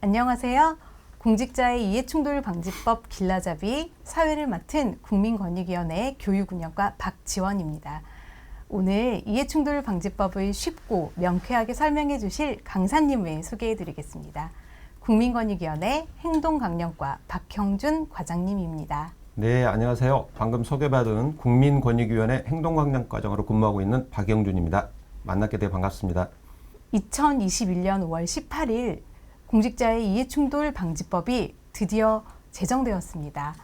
안녕하세요. 공직자의 이해충돌 방지법 길라잡이 사회를 맡은 국민권익위원회 교육운영과 박지원입니다. 오늘 이해충돌 방지법을 쉽고 명쾌하게 설명해 주실 강사님을 소개해 드리겠습니다. 국민권익위원회 행동강령과 박형준 과장님입니다. 네, 안녕하세요. 방금 소개받은 국민권익위원회 행동강령과장으로 근무하고 있는 박영준입니다. 만나게 되어 반갑습니다. 2021년 5월 18일 공직자의 이해충돌 방지법이 드디어 제정되었습니다.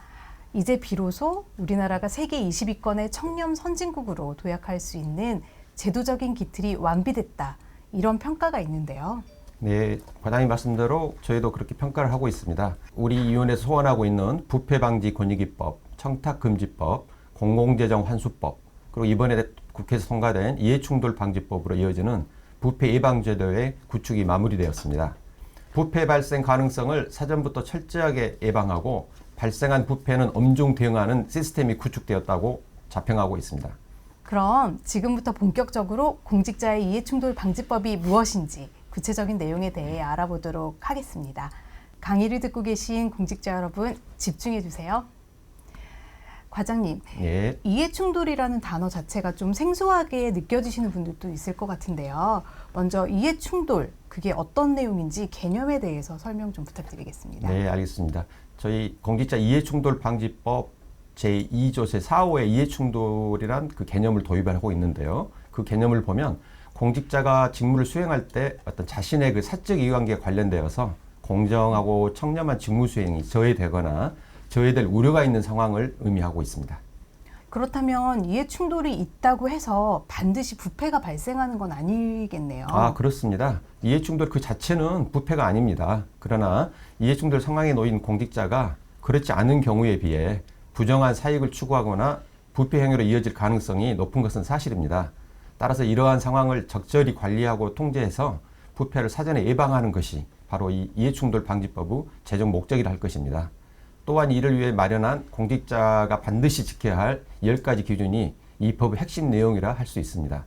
이제 비로소 우리나라가 세계 20위권의 청렴 선진국으로 도약할 수 있는 제도적인 기틀이 완비됐다. 이런 평가가 있는데요. 네, 과장님 말씀대로 저희도 그렇게 평가를 하고 있습니다. 우리 위원회에서 소원하고 있는 부패방지권익위법, 청탁금지법, 공공재정환수법, 그리고 이번에 국회에서 통과된 이해충돌방지법으로 이어지는 부패예방제도의 구축이 마무리되었습니다. 부패 발생 가능성을 사전부터 철저하게 예방하고 발생한 부패는 엄중 대응하는 시스템이 구축되었다고 자평하고 있습니다. 그럼 지금부터 본격적으로 공직자의 이해충돌 방지법이 무엇인지 구체적인 내용에 대해 알아보도록 하겠습니다. 강의를 듣고 계신 공직자 여러분 집중해 주세요. 과장님, 예. 이해충돌이라는 단어 자체가 좀 생소하게 느껴지시는 분들도 있을 것 같은데요. 먼저 이해충돌, 그게 어떤 내용인지 개념에 대해서 설명 좀 부탁드리겠습니다. 네, 알겠습니다. 저희 공직자 이해충돌 방지법 제2조 제4호의 이해충돌이란 그 개념을 도입하고 있는데요. 그 개념을 보면 공직자가 직무를 수행할 때 어떤 자신의 그 사적 이해관계에 관련되어서 공정하고 청렴한 직무 수행이 저해되거나 저해될 우려가 있는 상황을 의미하고 있습니다. 그렇다면 이해충돌이 있다고 해서 반드시 부패가 발생하는 건 아니겠네요. 그렇습니다. 이해충돌 그 자체는 부패가 아닙니다. 그러나 이해충돌 상황에 놓인 공직자가 그렇지 않은 경우에 비해 부정한 사익을 추구하거나 부패 행위로 이어질 가능성이 높은 것은 사실입니다. 따라서 이러한 상황을 적절히 관리하고 통제해서 부패를 사전에 예방하는 것이 바로 이 이해충돌 방지법의 제정 목적이라 할 것입니다. 또한 이를 위해 마련한 공직자가 반드시 지켜야 할 10가지 기준이 이 법의 핵심 내용이라 할 수 있습니다.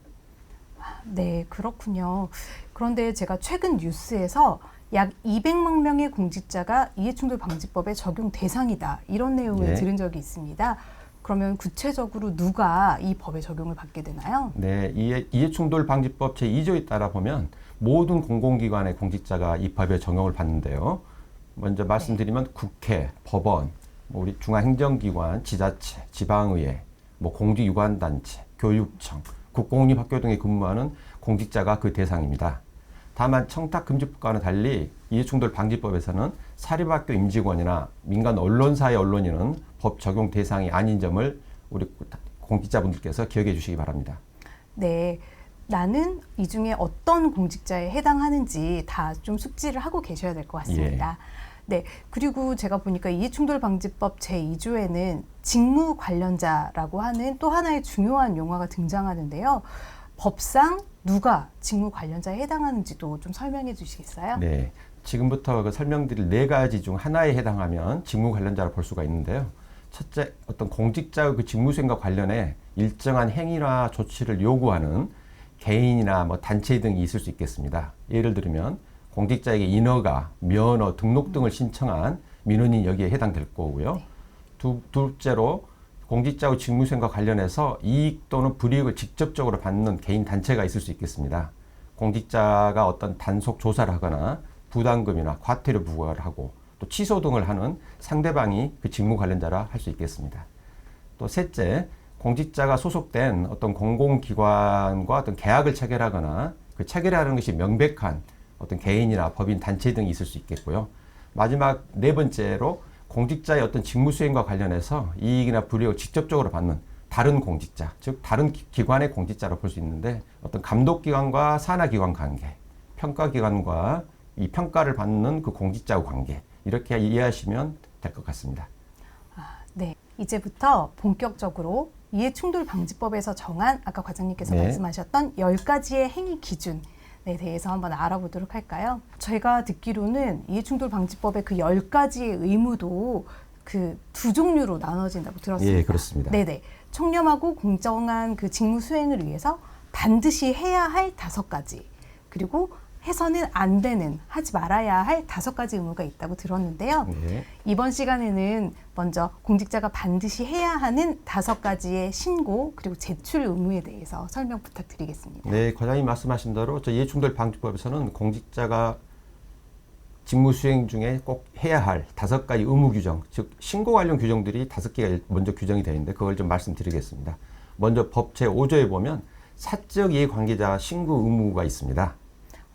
네, 그렇군요. 그런데 제가 최근 뉴스에서 약 200만 명의 공직자가 이해충돌 방지법의 적용 대상이다. 이런 내용을 들은 적이 있습니다. 그러면 구체적으로 누가 이 법의 적용을 받게 되나요? 네, 이해충돌 방지법 제2조에 따라 보면 모든 공공기관의 공직자가 이 법의 적용을 받는데요. 먼저 말씀드리면 국회, 법원, 우리 중앙행정기관, 지자체, 지방의회, 공직유관단체, 교육청, 국공립학교 등에 근무하는 공직자가 그 대상입니다. 다만 청탁금지법과는 달리 이해충돌 방지법에서는 사립학교 임직원이나 민간 언론사의 언론인은 법 적용 대상이 아닌 점을 우리 공직자분들께서 기억해 주시기 바랍니다. 네, 나는 이 중에 어떤 공직자에 해당하는지 다 좀 숙지를 하고 계셔야 될 것 같습니다. 네, 그리고 제가 보니까 이해충돌방지법 제2조에는 직무 관련자라고 하는 또 하나의 중요한 용어가 등장하는데요. 법상 누가 직무 관련자에 해당하는지도 좀 설명해 주시겠어요? 네, 지금부터 설명드릴 4가지 중 하나에 해당하면 직무 관련자로 볼 수가 있는데요. 첫째, 어떤 공직자의 그 직무 수행과 관련해 일정한 행위나 조치를 요구하는 개인이나 단체 등이 있을 수 있겠습니다. 예를 들면 공직자에게 인허가, 면허, 등록 등을 신청한 민원인이 여기에 해당될 거고요. 둘째로 공직자의 직무 수행과 관련해서 이익 또는 불이익을 직접적으로 받는 개인 단체가 있을 수 있겠습니다. 공직자가 어떤 단속 조사를 하거나 부담금이나 과태료 부과를 하고 또 취소 등을 하는 상대방이 그 직무 관련자라 할 수 있겠습니다. 또 셋째, 공직자가 소속된 어떤 공공기관과 어떤 계약을 체결하거나 그 체결하는 것이 명백한 어떤 개인이나 법인 단체 등이 있을 수 있겠고요. 마지막 4번째로 공직자의 어떤 직무 수행과 관련해서 이익이나 불이익을 직접적으로 받는 다른 공직자, 즉 다른 기관의 공직자로 볼 수 있는데 어떤 감독기관과 산하기관 관계, 평가기관과 이 평가를 받는 그 공직자의 관계, 이렇게 이해하시면 될 것 같습니다. 네, 이제부터 본격적으로 이해충돌방지법에서 정한 아까 과장님께서 말씀하셨던 10가지의 행위 기준에 대해서 한번 알아보도록 할까요? 제가 듣기로는 이해충돌방지법의 그 10가지의 의무도 그 2종류로 나눠진다고 들었습니다. 예, 그렇습니다. 네네. 청렴하고 공정한 그 직무 수행을 위해서 반드시 해야 할 5가지, 그리고 해서는 안 되는, 하지 말아야 할 5가지 의무가 있다고 들었는데요. 네. 이번 시간에는 먼저 공직자가 반드시 해야 하는 5가지의 신고 그리고 제출 의무에 대해서 설명 부탁드리겠습니다. 네, 과장님 말씀하신 대로 저 이해충돌 방지법에서는 공직자가 직무 수행 중에 꼭 해야 할 5가지 의무 규정, 즉 신고 관련 규정들이 5개가 먼저 규정이 되어 있는데 그걸 좀 말씀드리겠습니다. 먼저 법 제5조에 보면 사적 이해 관계자 신고 의무가 있습니다.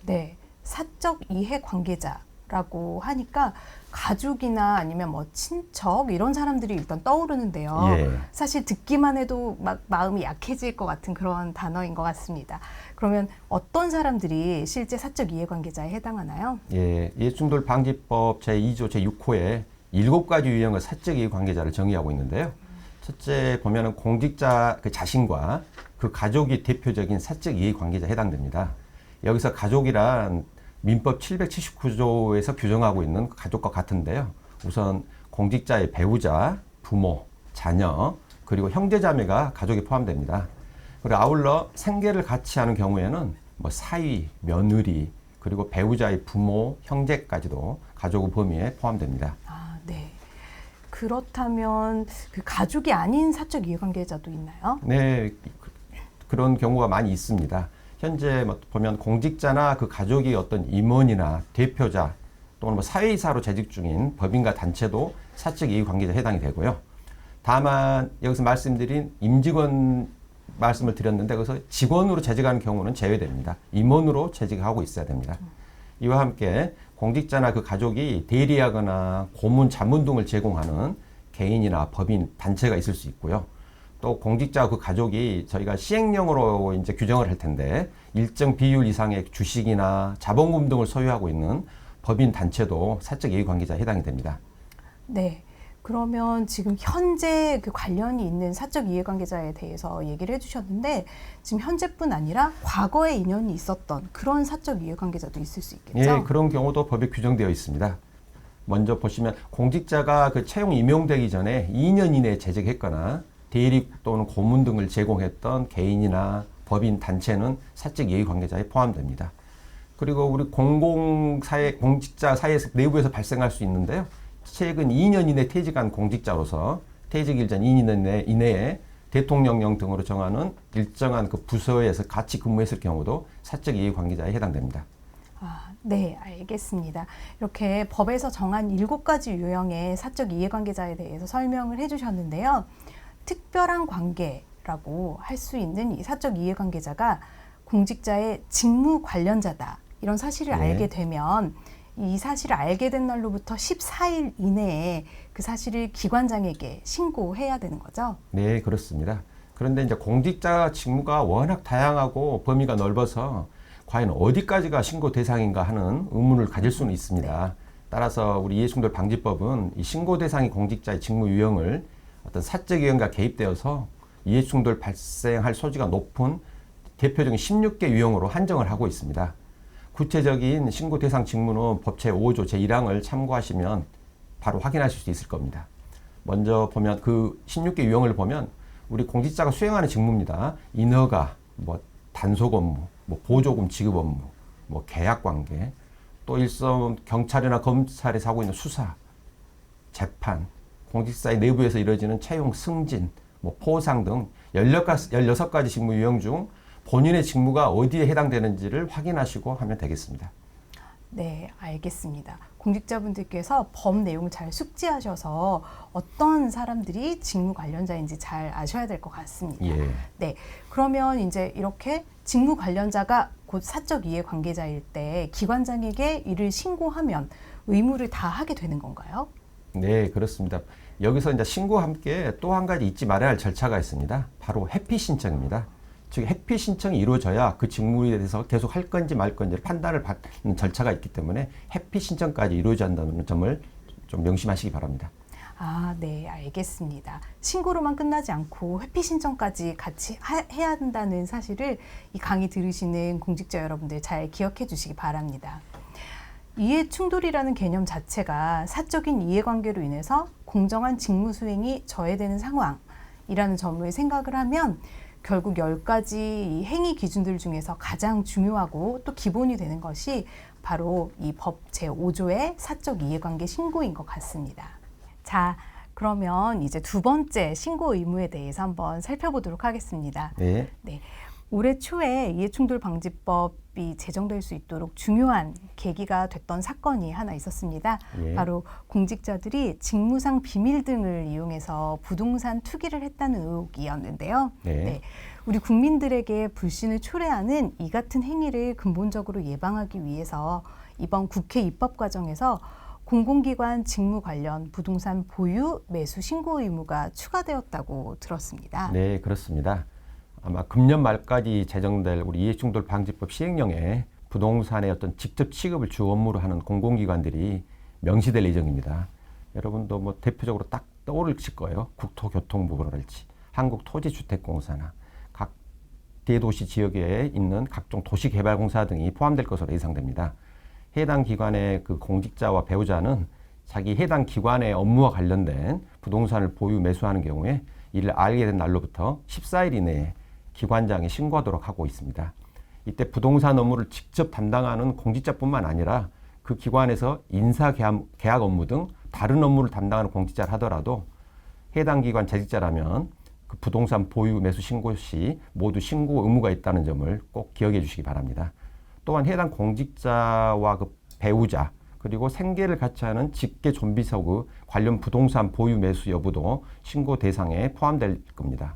네, 사적 이해 관계자라고 하니까 가족이나 아니면 뭐 친척 이런 사람들이 일단 떠오르는데요. 예. 사실 듣기만 해도 막 마음이 약해질 것 같은 그런 단어인 것 같습니다. 그러면 어떤 사람들이 실제 사적 이해 관계자에 해당하나요? 예, 이해충돌 방지법 제2조 제6호에 7가지 유형의 사적 이해 관계자를 정의하고 있는데요. 첫째 보면은 공직자 그 자신과 그 가족이 대표적인 사적 이해 관계자에 해당됩니다. 여기서 가족이란 민법 779조에서 규정하고 있는 가족과 같은데요. 우선 공직자의 배우자, 부모, 자녀, 그리고 형제자매가 가족에 포함됩니다. 그리고 아울러 생계를 같이 하는 경우에는 뭐 사위, 며느리, 그리고 배우자의 부모, 형제까지도 가족의 범위에 포함됩니다. 아, 네. 그렇다면 그 가족이 아닌 사적 이해관계자도 있나요? 네, 그런 경우가 많이 있습니다. 현재 보면 공직자나 그 가족이 어떤 임원이나 대표자 또는 뭐 사회이사로 재직 중인 법인과 단체도 사적 이해관계자에 해당이 되고요. 다만 여기서 말씀드린 임직원 말씀을 드렸는데 그래서 직원으로 재직하는 경우는 제외됩니다. 임원으로 재직하고 있어야 됩니다. 이와 함께 공직자나 그 가족이 대리하거나 고문, 자문 등을 제공하는 개인이나 법인, 단체가 있을 수 있고요. 또 공직자 그 가족이 저희가 시행령으로 이제 규정을 할 텐데 일정 비율 이상의 주식이나 자본금 등을 소유하고 있는 법인, 단체도 사적 이해관계자에 해당이 됩니다. 네. 그러면 지금 현재 그 관련이 있는 사적 이해관계자에 대해서 얘기를 해주셨는데 지금 현재뿐 아니라 과거에 인연이 있었던 그런 사적 이해관계자도 있을 수 있겠죠? 예, 그런 경우도 법에 규정되어 있습니다. 먼저 보시면 공직자가 그 채용 임용되기 전에 2년 이내에 재직했거나 대리 또는 고문 등을 제공했던 개인이나 법인, 단체는 사적 이해관계자에 포함됩니다. 그리고 우리 공공사회, 공직자 사회에서 내부에서 발생할 수 있는데요. 최근 2년 이내 퇴직한 공직자로서 퇴직 일전 2년 이내에 대통령령 등으로 정하는 일정한 그 부서에서 같이 근무했을 경우도 사적 이해관계자에 해당됩니다. 아, 네, 알겠습니다. 이렇게 법에서 정한 7가지 유형의 사적 이해관계자에 대해서 설명을 해주셨는데요. 특별한 관계라고 할 수 있는 이 사적 이해관계자가 공직자의 직무 관련자다. 이런 사실을 네. 알게 되면 이 사실을 알게 된 날로부터 14일 이내에 그 사실을 기관장에게 신고해야 되는 거죠? 네, 그렇습니다. 그런데 이제 공직자 직무가 워낙 다양하고 범위가 넓어서 과연 어디까지가 신고 대상인가 하는 의문을 가질 수는 있습니다. 네. 따라서 우리 이해충돌 방지법은 이 신고 대상이 공직자의 직무 유형을 어떤 사적 유형과 개입되어서 이해충돌 발생할 소지가 높은 대표적인 16개 유형으로 한정을 하고 있습니다. 구체적인 신고 대상 직무는 법 제5조 제1항을 참고하시면 바로 확인하실 수 있을 겁니다. 먼저 보면 그 16개 유형을 보면 우리 공직자가 수행하는 직무입니다. 인허가, 뭐 단속 업무, 뭐 보조금 지급 업무, 뭐 계약 관계, 또 일선 경찰이나 검찰에서 하고 있는 수사, 재판, 공직사의 내부에서 이루어지는 채용 승진, 뭐 포상 등 16가지 직무 유형 중 본인의 직무가 어디에 해당되는지를 확인하시고 하면 되겠습니다. 네, 알겠습니다. 공직자분들께서 법 내용을 잘 숙지하셔서 어떤 사람들이 직무 관련자인지 잘 아셔야 될 것 같습니다. 예. 네, 그러면 이제 이렇게 직무 관련자가 곧 사적 이해 관계자일 때 기관장에게 이를 신고하면 의무를 다 하게 되는 건가요? 네, 그렇습니다. 여기서 이제 신고와 함께 또 한 가지 잊지 말아야 할 절차가 있습니다. 바로 회피 신청입니다. 즉 회피 신청이 이루어져야 그 직무에 대해서 계속 할 건지 말 건지를 판단을 받는 절차가 있기 때문에 회피 신청까지 이루어져야 한다는 점을 좀 명심하시기 바랍니다. 아, 네, 알겠습니다. 신고로만 끝나지 않고 회피 신청까지 같이 해야 한다는 사실을 이 강의 들으시는 공직자 여러분들 잘 기억해 주시기 바랍니다. 이해 충돌이라는 개념 자체가 사적인 이해관계로 인해서 공정한 직무 수행이 저해되는 상황이라는 점을 생각을 하면 결국 10가지 이 행위 기준들 중에서 가장 중요하고 또 기본이 되는 것이 바로 이 법 제5조의 사적 이해관계 신고인 것 같습니다. 자, 그러면 이제 두 번째 신고 의무에 대해서 한번 살펴보도록 하겠습니다. 네. 네. 올해 초에 이해충돌방지법이 제정될 수 있도록 중요한 계기가 됐던 사건이 하나 있었습니다. 예. 바로 공직자들이 직무상 비밀 등을 이용해서 부동산 투기를 했다는 의혹이었는데요. 네. 네. 우리 국민들에게 불신을 초래하는 이 같은 행위를 근본적으로 예방하기 위해서 이번 국회 입법 과정에서 공공기관 직무 관련 부동산 보유, 매수 신고 의무가 추가되었다고 들었습니다. 네, 그렇습니다. 아마 금년 말까지 제정될 우리 이해충돌 방지법 시행령에 부동산의 어떤 직접 취급을 주 업무로 하는 공공기관들이 명시될 예정입니다. 여러분도 뭐 대표적으로 딱 떠오르실 거예요. 국토교통부랄지 한국토지주택공사나 각 대도시 지역에 있는 각종 도시개발공사 등이 포함될 것으로 예상됩니다. 해당 기관의 그 공직자와 배우자는 자기 해당 기관의 업무와 관련된 부동산을 보유 매수하는 경우에 이를 알게 된 날로부터 14일 이내에 기관장에 신고하도록 하고 있습니다. 이때 부동산 업무를 직접 담당하는 공직자뿐만 아니라 그 기관에서 인사 계약 업무 등 다른 업무를 담당하는 공직자를 하더라도 해당 기관 재직자라면 그 부동산 보유 매수 신고 시 모두 신고 의무가 있다는 점을 꼭 기억해 주시기 바랍니다. 또한 해당 공직자와 그 배우자 그리고 생계를 같이 하는 직계 존비속의 관련 부동산 보유 매수 여부도 신고 대상에 포함될 겁니다.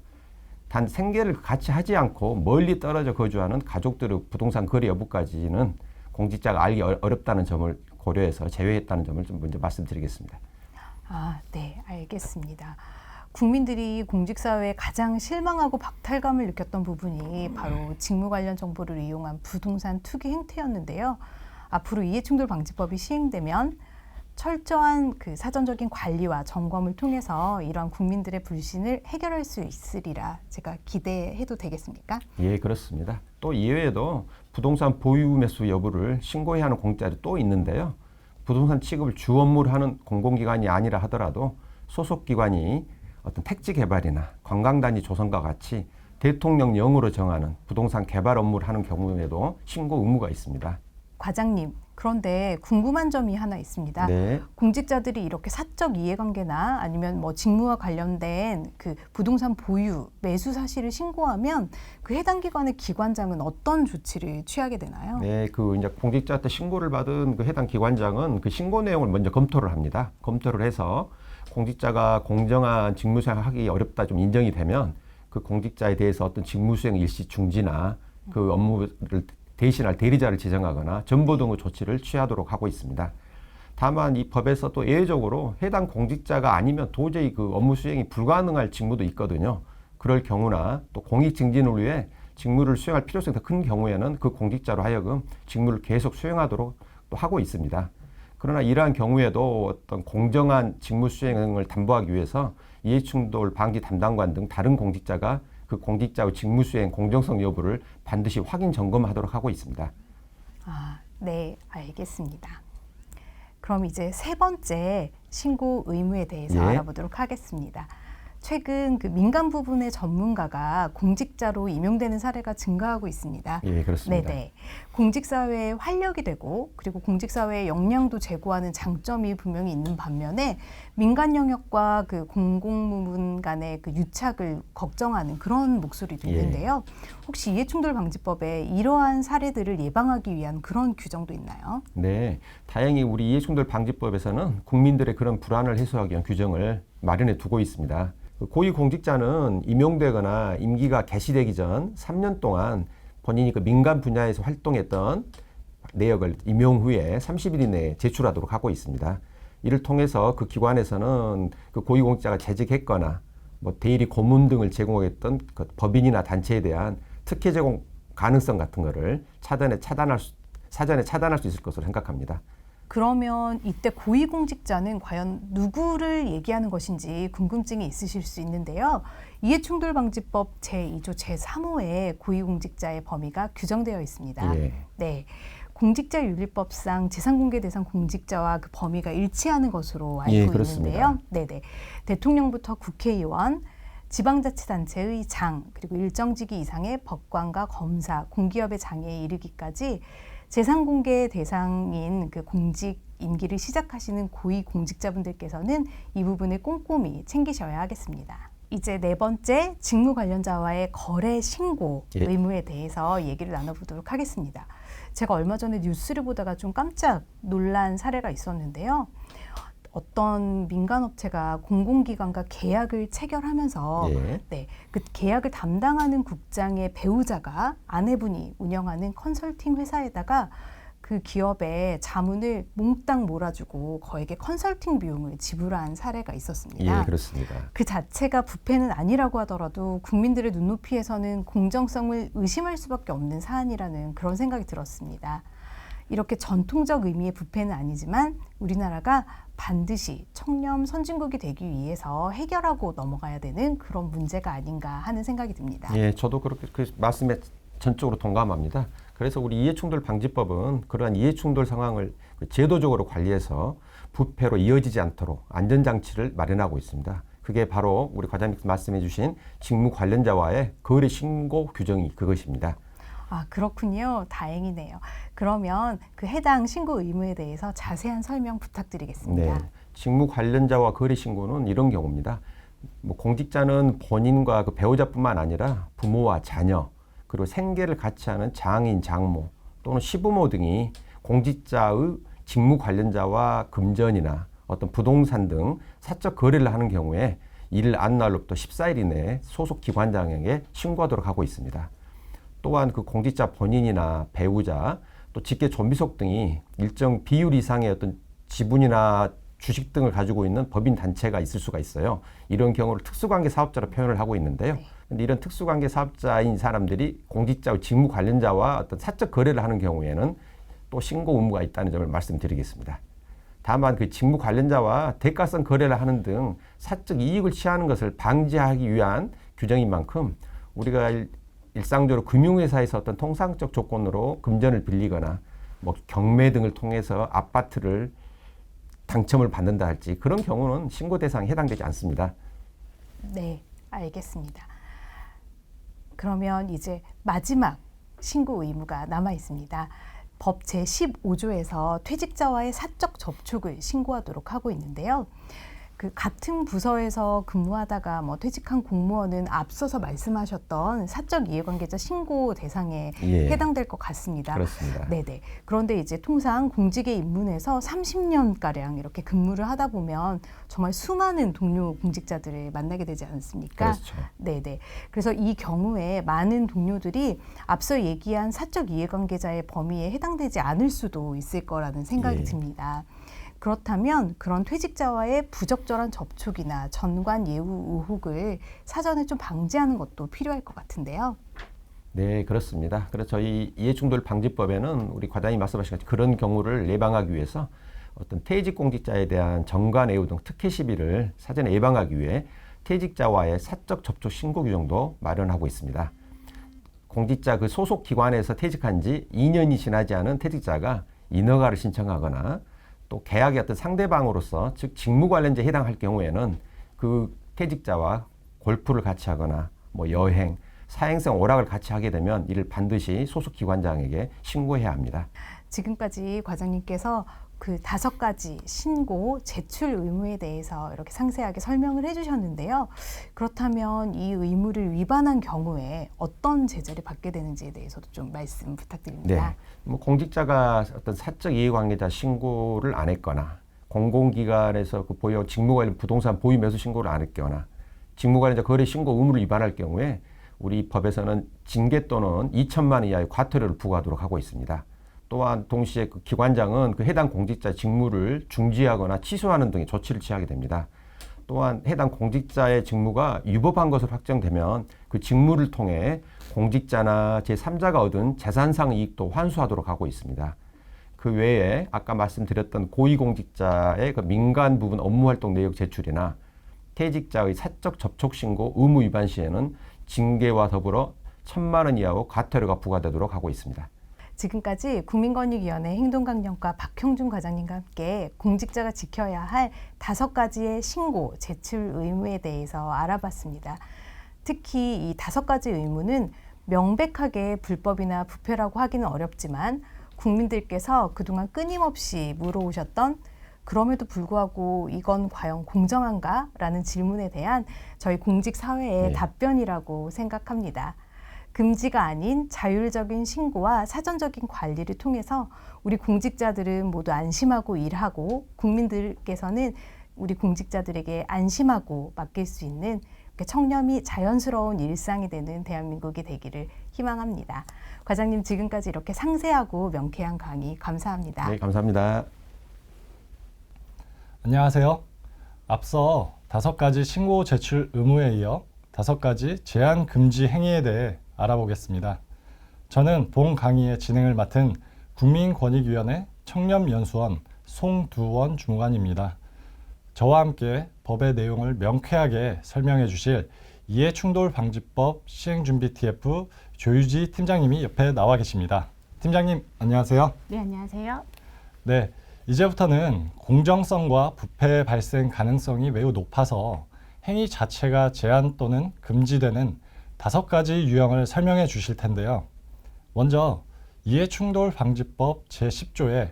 단 생계를 같이 하지 않고 멀리 떨어져 거주하는 가족들의 부동산 거래 여부까지는 공직자가 알기 어렵다는 점을 고려해서 제외했다는 점을 좀 먼저 말씀드리겠습니다. 아, 네, 알겠습니다. 국민들이 공직사회에 가장 실망하고 박탈감을 느꼈던 부분이 바로 직무 관련 정보를 이용한 부동산 투기 행태였는데요. 앞으로 이해충돌방지법이 시행되면 철저한 그 사전적인 관리와 점검을 통해서 이러한 국민들의 불신을 해결할 수 있으리라 제가 기대해도 되겠습니까? 예, 그렇습니다. 또 이외에도 부동산 보유 매수 여부를 신고해야 하는 공직자들이 또 있는데요. 부동산 취급을 주 업무로 하는 공공기관이 아니라 하더라도 소속 기관이 어떤 택지 개발이나 관광단지 조성과 같이 대통령령으로 정하는 부동산 개발 업무를 하는 경우에도 신고 의무가 있습니다. 과장님, 그런데 궁금한 점이 하나 있습니다. 네. 공직자들이 이렇게 사적 이해관계나 아니면 뭐 직무와 관련된 그 부동산 보유, 매수 사실을 신고하면 그 해당 기관의 기관장은 어떤 조치를 취하게 되나요? 네, 그 이제 공직자한테 신고를 받은 그 해당 기관장은 그 신고 내용을 먼저 검토를 합니다. 검토를 해서 공직자가 공정한 직무 수행하기 어렵다 좀 인정이 되면 그 공직자에 대해서 어떤 직무 수행 일시 중지나 그 업무를 대신할 대리자를 지정하거나 전보 등의 조치를 취하도록 하고 있습니다. 다만 이 법에서 또 예외적으로 해당 공직자가 아니면 도저히 그 업무 수행이 불가능할 직무도 있거든요. 그럴 경우나 또 공익 증진을 위해 직무를 수행할 필요성이 더 큰 경우에는 그 공직자로 하여금 직무를 계속 수행하도록 또 하고 있습니다. 그러나 이러한 경우에도 어떤 공정한 직무 수행을 담보하기 위해서 이해충돌 방지 담당관 등 다른 공직자가 그 공직자의 직무 수행 공정성 여부를 반드시 확인 점검하도록 하고 있습니다. 아, 네, 알겠습니다. 그럼 이제 세 번째 신고 의무에 대해서 예. 알아보도록 하겠습니다. 최근 그 민간 부분의 전문가가 공직자로 임용되는 사례가 증가하고 있습니다. 예, 그렇습니다. 네네. 공직사회에 활력이 되고 그리고 공직사회의 역량도 제고하는 장점이 분명히 있는 반면에 민간 영역과 그 공공부문 간의 그 유착을 걱정하는 그런 목소리도 예. 있는데요. 혹시 이해충돌방지법에 이러한 사례들을 예방하기 위한 그런 규정도 있나요? 네, 다행히 우리 이해충돌 방지법에서는 국민들의 그런 불안을 해소하기 위한 규정을 마련해 두고 있습니다. 고위공직자는 임용되거나 임기가 개시되기 전 3년 동안 본인이 그 민간 분야에서 활동했던 내역을 임용 후에 30일 이내에 제출하도록 하고 있습니다. 이를 통해서 그 기관에서는 그 고위공직자가 재직했거나 뭐 대리 고문 등을 제공했던 그 법인이나 단체에 대한 특혜 제공 가능성 같은 거를 사전에 차단할 수 있을 것으로 생각합니다. 그러면 이때 고위공직자는 과연 누구를 얘기하는 것인지 궁금증이 있으실 수 있는데요. 이해충돌방지법 제2조 제3호에 고위공직자의 범위가 규정되어 있습니다. 예. 네, 공직자윤리법상 재산공개 대상 공직자와 그 범위가 일치하는 것으로 알고 예, 있는데요. 그렇습니다. 네네, 대통령부터 국회의원, 지방자치단체의 장, 그리고 일정직위 이상의 법관과 검사, 공기업의 장에 이르기까지 재산공개 대상인 그 공직 임기를 시작하시는 고위 공직자분들께서는 이 부분을 꼼꼼히 챙기셔야 하겠습니다. 이제 네 번째, 직무 관련자와의 거래 신고 의무에 대해서 얘기를 나눠보도록 하겠습니다. 제가 얼마 전에 뉴스를 보다가 좀 깜짝 놀란 사례가 있었는데요. 어떤 민간업체가 공공기관과 계약을 체결하면서 그 계약을 담당하는 국장의 배우자가 아내분이 운영하는 컨설팅 회사에다가 그 기업의 자문을 몽땅 몰아주고 거액의 컨설팅 비용을 지불한 사례가 있었습니다. 예, 그렇습니다. 그 자체가 부패는 아니라고 하더라도 국민들의 눈높이에서는 공정성을 의심할 수밖에 없는 사안이라는 그런 생각이 들었습니다. 이렇게 전통적 의미의 부패는 아니지만 우리나라가 반드시 청렴 선진국이 되기 위해서 해결하고 넘어가야 되는 그런 문제가 아닌가 하는 생각이 듭니다. 예, 저도 그렇게 그 말씀에 전적으로 동감합니다. 그래서 우리 이해충돌방지법은 그러한 이해충돌 상황을 제도적으로 관리해서 부패로 이어지지 않도록 안전장치를 마련하고 있습니다. 그게 바로 우리 과장님께서 말씀해 주신 직무 관련자와의 거래 신고 규정이 그것입니다. 아, 그렇군요. 다행이네요. 그러면 그 해당 신고 의무에 대해서 자세한 설명 부탁드리겠습니다. 네, 직무 관련자와 거래 신고는 이런 경우입니다. 공직자는 본인과 그 배우자뿐만 아니라 부모와 자녀, 그리고 생계를 같이 하는 장인, 장모 또는 시부모 등이 공직자의 직무 관련자와 금전이나 어떤 부동산 등 사적 거래를 하는 경우에 이를 안 날로부터 14일 이내에 소속 기관장에게 신고하도록 하고 있습니다. 또한 그 공직자 본인이나 배우자 또 직계 존비속 등이 일정 비율 이상의 어떤 지분이나 주식 등을 가지고 있는 법인 단체가 있을 수가 있어요. 이런 경우를 특수관계 사업자로 표현을 하고 있는데요. 근데 이런 특수관계 사업자인 사람들이 공직자의 직무 관련자와 어떤 사적 거래를 하는 경우에는 또 신고 의무가 있다는 점을 말씀드리겠습니다. 다만 그 직무 관련자와 대가성 거래를 하는 등 사적 이익을 취하는 것을 방지하기 위한 규정인 만큼 우리가 일상적으로 금융회사에서 어떤 통상적 조건으로 금전을 빌리거나 경매 등을 통해서 아파트를 당첨을 받는다 할지 그런 경우는 신고 대상에 해당되지 않습니다. 네, 알겠습니다. 그러면 이제 마지막 신고 의무가 남아 있습니다. 법 제15조에서 퇴직자와의 사적 접촉을 신고하도록 하고 있는데요. 그 같은 부서에서 근무하다가 퇴직한 공무원은 앞서서 말씀하셨던 사적 이해관계자 신고 대상에 해당될 것 같습니다. 그렇습니다. 네네. 그런데 이제 통상 공직에 입문해서 30년가량 이렇게 근무를 하다 보면 정말 수많은 동료 공직자들을 만나게 되지 않습니까? 그렇죠. 네네. 그래서 이 경우에 많은 동료들이 앞서 얘기한 사적 이해관계자의 범위에 해당되지 않을 수도 있을 거라는 생각이 듭니다. 그렇다면 그런 퇴직자와의 부적절한 접촉이나 전관 예우 의혹을 사전에 좀 방지하는 것도 필요할 것 같은데요. 네, 그렇습니다. 그래서 저희 이해충돌방지법에는 우리 과장님 말씀하신 그런 경우를 예방하기 위해서 어떤 퇴직 공직자에 대한 전관 예우 등 특혜 시비를 사전에 예방하기 위해 퇴직자와의 사적 접촉 신고 규정도 마련하고 있습니다. 공직자 그 소속 기관에서 퇴직한 지 2년이 지나지 않은 퇴직자가 인허가를 신청하거나 또 계약의 어떤 상대방으로서 즉 직무 관련자에 해당할 경우에는 그 퇴직자와 골프를 같이 하거나 여행, 사행성 오락을 같이 하게 되면 이를 반드시 소속 기관장에게 신고해야 합니다. 지금까지 과장님께서 그 5가지 신고, 제출 의무에 대해서 이렇게 상세하게 설명을 해주셨는데요. 그렇다면 이 의무를 위반한 경우에 어떤 제재를 받게 되는지에 대해서도 좀 말씀 부탁드립니다. 네, 공직자가 어떤 사적 이해관계자 신고를 안 했거나 공공기관에서 그 보유 직무 관련 부동산 보유 매수 신고를 안 했거나 직무 관련자 거래 신고 의무를 위반할 경우에 우리 법에서는 징계 또는 2천만 원 이하의 과태료를 부과하도록 하고 있습니다. 또한 동시에 그 기관장은 그 해당 공직자 직무를 중지하거나 취소하는 등의 조치를 취하게 됩니다. 또한 해당 공직자의 직무가 위법한 것으로 확정되면 그 직무를 통해 공직자나 제3자가 얻은 재산상 이익도 환수하도록 하고 있습니다. 그 외에 아까 말씀드렸던 고위공직자의 그 민간 부분 업무활동 내역 제출이나 퇴직자의 사적 접촉 신고 의무 위반 시에는 징계와 더불어 1,000만 원 이하의 과태료가 부과되도록 하고 있습니다. 지금까지 국민권익위원회 행동강령과 박형준 과장님과 함께 공직자가 지켜야 할 5가지의 신고, 제출 의무에 대해서 알아봤습니다. 특히 이 5가지 의무는 명백하게 불법이나 부패라고 하기는 어렵지만 국민들께서 그동안 끊임없이 물어오셨던 그럼에도 불구하고 이건 과연 공정한가? 라는 질문에 대한 저희 공직사회의 답변이라고 생각합니다. 금지가 아닌 자율적인 신고와 사전적인 관리를 통해서 우리 공직자들은 모두 안심하고 일하고 국민들께서는 우리 공직자들에게 안심하고 맡길 수 있는 청렴이 자연스러운 일상이 되는 대한민국이 되기를 희망합니다. 과장님, 지금까지 이렇게 상세하고 명쾌한 강의 감사합니다. 네, 감사합니다. 안녕하세요. 앞서 5가지 신고 제출 의무에 이어 5가지 제한 금지 행위에 대해 알아보겠습니다. 저는 본 강의의 진행을 맡은 국민권익위원회 청렴연수원 송두원 주무관입니다. 저와 함께 법의 내용을 명쾌하게 설명해 주실 이해충돌방지법 시행준비 TF 조유지 팀장님이 옆에 나와 계십니다. 팀장님, 안녕하세요. 네, 안녕하세요. 네, 이제부터는 공정성과 부패 발생 가능성이 매우 높아서 행위 자체가 제한 또는 금지되는 5가지 유형을 설명해 주실 텐데요. 먼저 이해충돌방지법 제10조에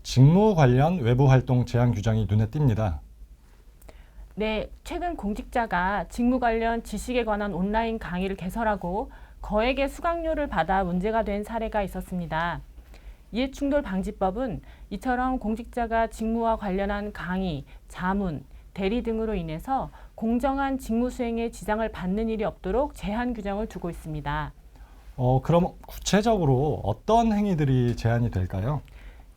직무 관련 외부 활동 제한 규정이 눈에 띕니다. 네, 최근 공직자가 직무 관련 지식에 관한 온라인 강의를 개설하고 거액의 수강료를 받아 문제가 된 사례가 있었습니다. 이해충돌방지법은 이처럼 공직자가 직무와 관련한 강의, 자문, 대리 등으로 인해서 공정한 직무 수행에 지장을 받는 일이 없도록 제한 규정을 두고 있습니다. 그럼 구체적으로 어떤 행위들이 제한이 될까요?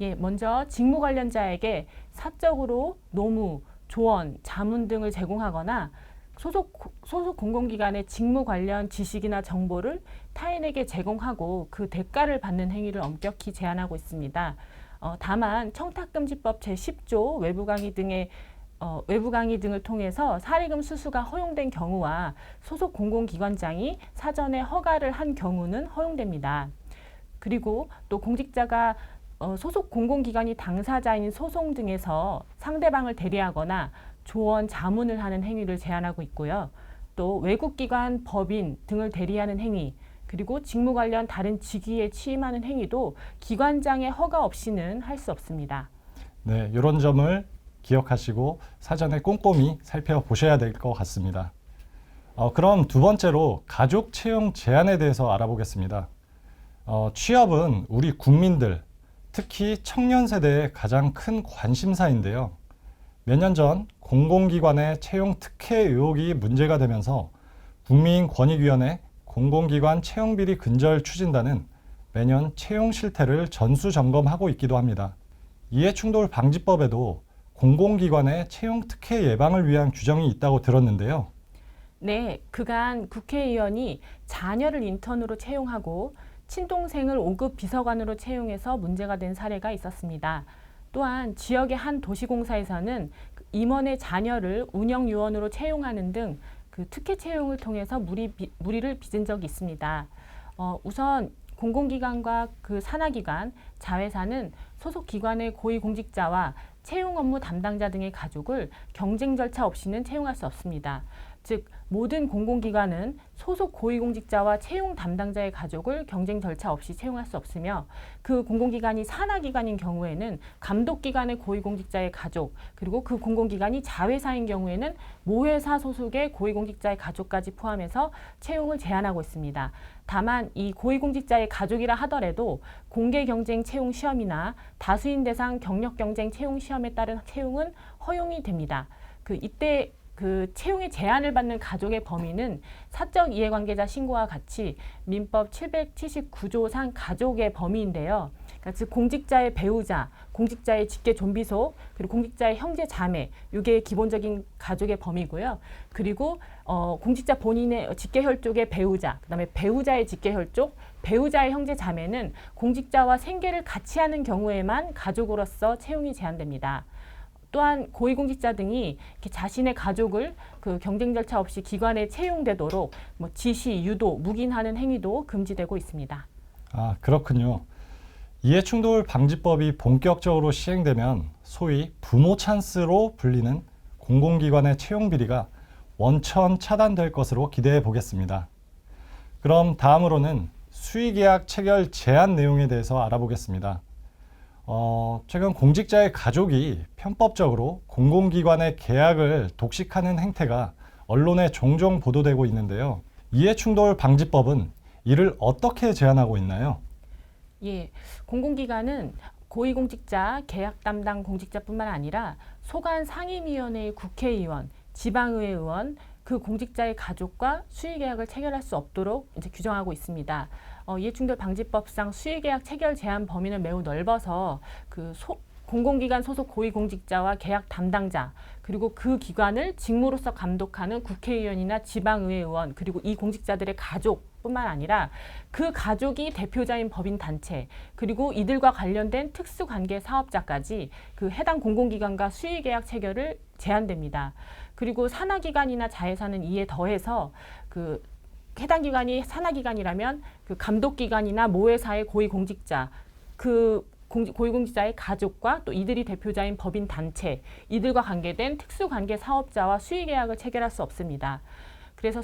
예, 먼저 직무 관련자에게 사적으로 노무, 조언, 자문 등을 제공하거나 소속 공공기관의 직무 관련 지식이나 정보를 타인에게 제공하고 그 대가를 받는 행위를 엄격히 제한하고 있습니다. 다만 청탁금지법 제10조 외부 강의 등을 통해서 사리금 수수가 허용된 경우와 소속 공공기관장이 사전에 허가를 한 경우는 허용됩니다. 그리고 또 공직자가 소속 공공기관이 당사자인 소송 등에서 상대방을 대리하거나 조언, 자문을 하는 행위를 제한하고 있고요. 또 외국기관, 법인 등을 대리하는 행위, 그리고 직무 관련 다른 직위에 취임하는 행위도 기관장의 허가 없이는 할 수 없습니다. 네, 이런 점을 기억하시고 사전에 꼼꼼히 살펴보셔야 될 것 같습니다. 그럼 두 번째로 가족 채용 제한에 대해서 알아보겠습니다. 취업은 우리 국민들, 특히 청년 세대의 가장 큰 관심사인데요. 몇 년 전 공공기관의 채용 특혜 의혹이 문제가 되면서 국민권익위원회 공공기관 채용비리 근절 추진단은 매년 채용 실태를 전수 점검하고 있기도 합니다. 이해충돌방지법에도 공공기관의 채용 특혜 예방을 위한 규정이 있다고 들었는데요. 네, 그간 국회의원이 자녀를 인턴으로 채용하고 친동생을 5급 비서관으로 채용해서 문제가 된 사례가 있었습니다. 또한 지역의 한 도시공사에서는 임원의 자녀를 운영요원으로 채용하는 등 그 특혜 채용을 통해서 무리를 빚은 적이 있습니다. 우선 공공기관과 그 산하기관, 자회사는 소속 기관의 고위공직자와 채용 업무 담당자 등의 가족을 경쟁 절차 없이는 채용할 수 없습니다. 즉 모든 공공기관은 소속 고위공직자와 채용 담당자의 가족을 경쟁 절차 없이 채용할 수 없으며 그 공공기관이 산하기관인 경우에는 감독기관의 고위공직자의 가족 그리고 그 공공기관이 자회사인 경우에는 모회사 소속의 고위공직자의 가족까지 포함해서 채용을 제한하고 있습니다. 다만 이 고위공직자의 가족이라 하더라도 공개경쟁 채용 시험이나 다수인 대상 경력경쟁 채용 시험에 따른 채용은 허용이 됩니다. 이때 그 채용의 제한을 받는 가족의 범위는 사적 이해관계자 신고와 같이 민법 779조상 가족의 범위인데요. 그러니까 즉 공직자의 배우자, 공직자의 직계 존비속, 그리고 공직자의 형제 자매, 이게 기본적인 가족의 범위고요. 그리고 공직자 본인의 직계 혈족의 배우자, 그다음에 배우자의 직계 혈족, 배우자의 형제 자매는 공직자와 생계를 같이 하는 경우에만 가족으로서 채용이 제한됩니다. 또한 고위공직자 등이 자신의 가족을 그 경쟁 절차 없이 기관에 채용되도록 지시, 유도, 묵인하는 행위도 금지되고 있습니다. 그렇군요. 이해충돌 방지법이 본격적으로 시행되면 소위 부모 찬스로 불리는 공공기관의 채용 비리가 원천 차단될 것으로 기대해 보겠습니다. 그럼 다음으로는 수의계약 체결 제한 내용에 대해서 알아보겠습니다. 최근 공직자의 가족이 편법적으로 공공기관의 계약을 독식하는 행태가 언론에 종종 보도되고 있는데요. 이해충돌 방지법은 이를 어떻게 제한하고 있나요? 예, 공공기관은 고위공직자, 계약 담당 공직자뿐만 아니라 소관 상임위원회의 국회의원, 지방의회 의원, 그 공직자의 가족과 수의계약을 체결할 수 없도록 이제 규정하고 있습니다. 이해충돌 방지법상 수의계약 체결 제한 범위는 매우 넓어서 공공기관 소속 고위공직자와 계약 담당자, 그리고 그 기관을 직무로서 감독하는 국회의원이나 지방의회 의원, 그리고 이 공직자들의 가족뿐만 아니라 그 가족이 대표자인 법인단체, 그리고 이들과 관련된 특수관계 사업자까지 그 해당 공공기관과 수의계약 체결을 제한됩니다. 그리고 산하기관이나 자회사는 이에 더해서 그 해당 기관이 산하기관이라면 그 감독기관이나 모회사의 고위공직자, 고위공직자의 가족과 또 이들이 대표자인 법인단체, 이들과 관계된 특수관계 사업자와 수의계약을 체결할 수 없습니다. 그래서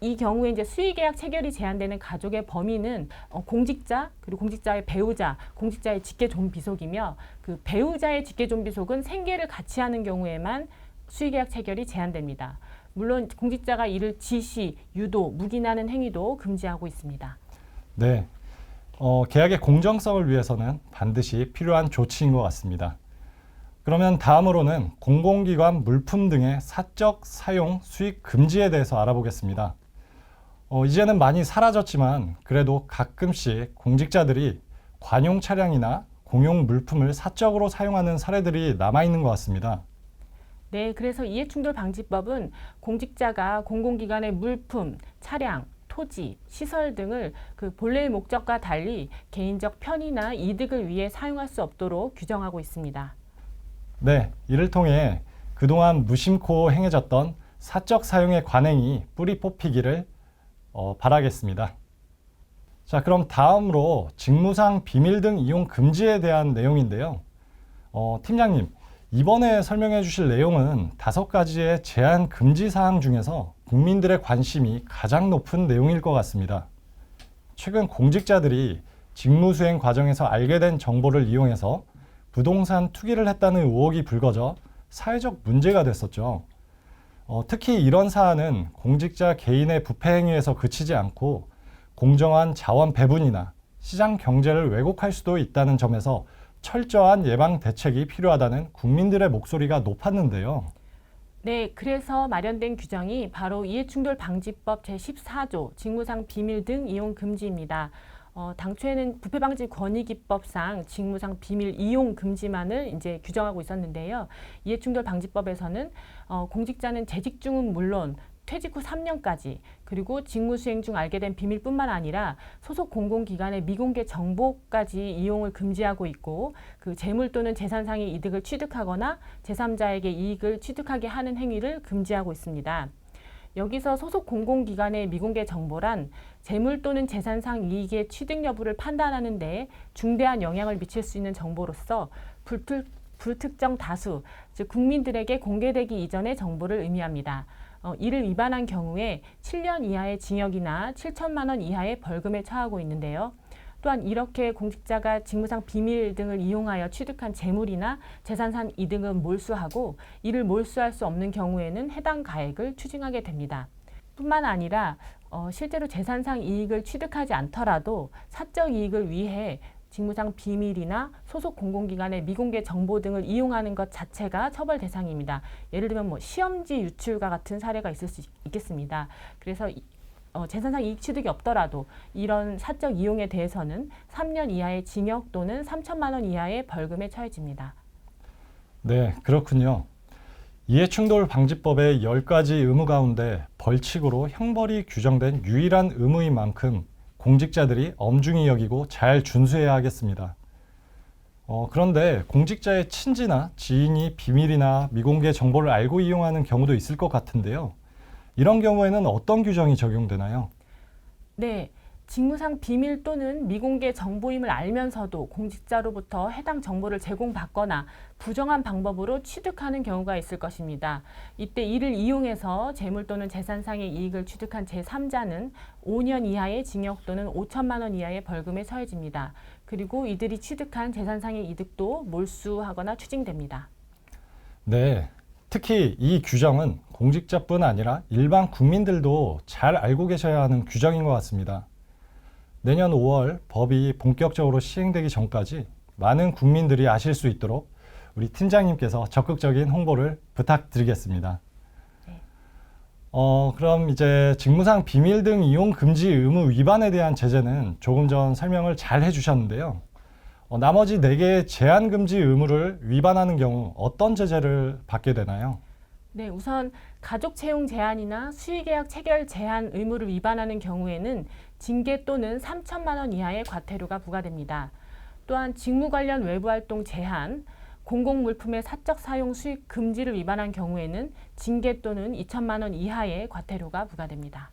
이 경우에 이제 수의계약 체결이 제한되는 가족의 범위는 공직자, 그리고 공직자의 배우자, 공직자의 직계존비속이며 그 배우자의 직계존비속은 생계를 같이 하는 경우에만 수의계약 체결이 제한됩니다. 물론 공직자가 이를 지시, 유도, 묵인하는 행위도 금지하고 있습니다. 네, 계약의 공정성을 위해서는 반드시 필요한 조치인 것 같습니다. 그러면 다음으로는 공공기관 물품 등의 사적 사용 수익 금지에 대해서 알아보겠습니다. 이제는 많이 사라졌지만 그래도 가끔씩 공직자들이 관용 차량이나 공용 물품을 사적으로 사용하는 사례들이 남아있는 것 같습니다. 네, 그래서 이해충돌 방지법은 공직자가 공공기관의 물품, 차량, 토지, 시설 등을 그 본래의 목적과 달리 개인적 편의나 이득을 위해 사용할 수 없도록 규정하고 있습니다. 네, 이를 통해 그동안 무심코 행해졌던 사적 사용의 관행이 뿌리 뽑히기를 바라겠습니다. 자, 그럼 다음으로 직무상 비밀 등 이용 금지에 대한 내용인데요. 팀장님, 이번에 설명해 주실 내용은 5가지의 제한 금지 사항 중에서 국민들의 관심이 가장 높은 내용일 것 같습니다. 최근 공직자들이 직무 수행 과정에서 알게 된 정보를 이용해서 부동산 투기를 했다는 의혹이 불거져 사회적 문제가 됐었죠. 특히 이런 사안은 공직자 개인의 부패 행위에서 그치지 않고 공정한 자원 배분이나 시장 경제를 왜곡할 수도 있다는 점에서 철저한 예방 대책이 필요하다는 국민들의 목소리가 높았는데요. 네, 그래서 마련된 규정이 바로 이해충돌 방지법 제14조 직무상 비밀 등 이용 금지입니다. 당초에는 부패방지권익위법상 직무상 비밀 이용 금지만을 이제 규정하고 있었는데요. 이해충돌 방지법에서는 공직자는 재직 중은 물론 퇴직 후 3년까지, 그리고 직무 수행 중 알게 된 비밀뿐만 아니라 소속 공공기관의 미공개 정보까지 이용을 금지하고 있고, 그 재물 또는 재산상의 이득을 취득하거나 제3자에게 이익을 취득하게 하는 행위를 금지하고 있습니다. 여기서 소속 공공기관의 미공개 정보란 재물 또는 재산상 이익의 취득 여부를 판단하는 데 중대한 영향을 미칠 수 있는 정보로서 불특정 다수, 즉 국민들에게 공개되기 이전의 정보를 의미합니다. 이를 위반한 경우에 7년 이하의 징역이나 7천만 원 이하의 벌금에 처하고 있는데요. 또한 이렇게 공직자가 직무상 비밀 등을 이용하여 취득한 재물이나 재산상 이득은 몰수하고 이를 몰수할 수 없는 경우에는 해당 가액을 추징하게 됩니다. 뿐만 아니라 실제로 재산상 이익을 취득하지 않더라도 사적 이익을 위해 직무상 비밀이나 소속 공공기관의 미공개 정보 등을 이용하는 것 자체가 처벌 대상입니다. 예를 들면 시험지 유출과 같은 사례가 있을 수 있겠습니다. 그래서 재산상 이익 취득이 없더라도 이런 사적 이용에 대해서는 3년 이하의 징역 또는 3천만 원 이하의 벌금에 처해집니다. 네, 그렇군요. 이해충돌 방지법의 10가지 의무 가운데 벌칙으로 형벌이 규정된 유일한 의무인 만큼 공직자들이 엄중히 여기고 잘 준수해야 하겠습니다. 그런데 공직자의 친지나 지인이 비밀이나 미공개 정보를 알고 이용하는 경우도 있을 것 같은데요. 이런 경우에는 어떤 규정이 적용되나요? 네, 직무상 비밀 또는 미공개 정보임을 알면서도 공직자로부터 해당 정보를 제공받거나 부정한 방법으로 취득하는 경우가 있을 것입니다. 이때 이를 이용해서 재물 또는 재산상의 이익을 취득한 제3자는 5년 이하의 징역 또는 5천만 원 이하의 벌금에 처해집니다. 그리고 이들이 취득한 재산상의 이득도 몰수하거나 추징됩니다. 네, 특히 이 규정은 공직자뿐 아니라 일반 국민들도 잘 알고 계셔야 하는 규정인 것 같습니다. 내년 5월 법이 본격적으로 시행되기 전까지 많은 국민들이 아실 수 있도록 우리 팀장님께서 적극적인 홍보를 부탁드리겠습니다. 그럼 이제 직무상 비밀 등 이용 금지 의무 위반에 대한 제재는 조금 전 설명을 잘 해주셨는데요. 나머지 4개의 제한 금지 의무를 위반하는 경우 어떤 제재를 받게 되나요? 네, 우선 가족 채용 제한이나 수의계약 체결 제한 의무를 위반하는 경우에는 징계 또는 3천만 원 이하의 과태료가 부과됩니다. 또한 직무 관련 외부활동 제한, 공공물품의 사적 사용 수익 금지를 위반한 경우에는 징계 또는 2천만 원 이하의 과태료가 부과됩니다.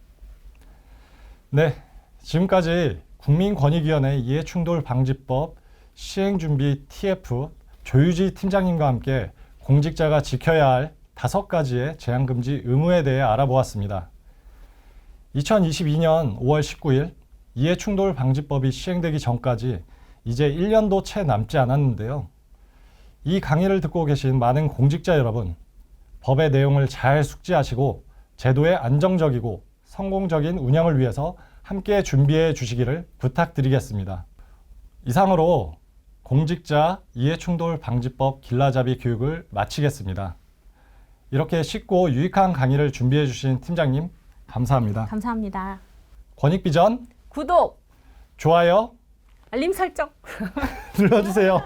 네, 지금까지 국민권익위원회 이해충돌방지법 시행준비 TF 조유지 팀장님과 함께 공직자가 지켜야 할 5가지의 제한금지 의무에 대해 알아보았습니다. 2022년 5월 19일 이해충돌방지법이 시행되기 전까지 이제 1년도 채 남지 않았는데요. 이 강의를 듣고 계신 많은 공직자 여러분, 법의 내용을 잘 숙지하시고 제도의 안정적이고 성공적인 운영을 위해서 함께 준비해 주시기를 부탁드리겠습니다. 이상으로 공직자 이해충돌방지법 길라잡이 교육을 마치겠습니다. 이렇게 쉽고 유익한 강의를 준비해 주신 팀장님 감사합니다. 감사합니다. 권익비전 구독, 좋아요 알림 설정 눌러주세요.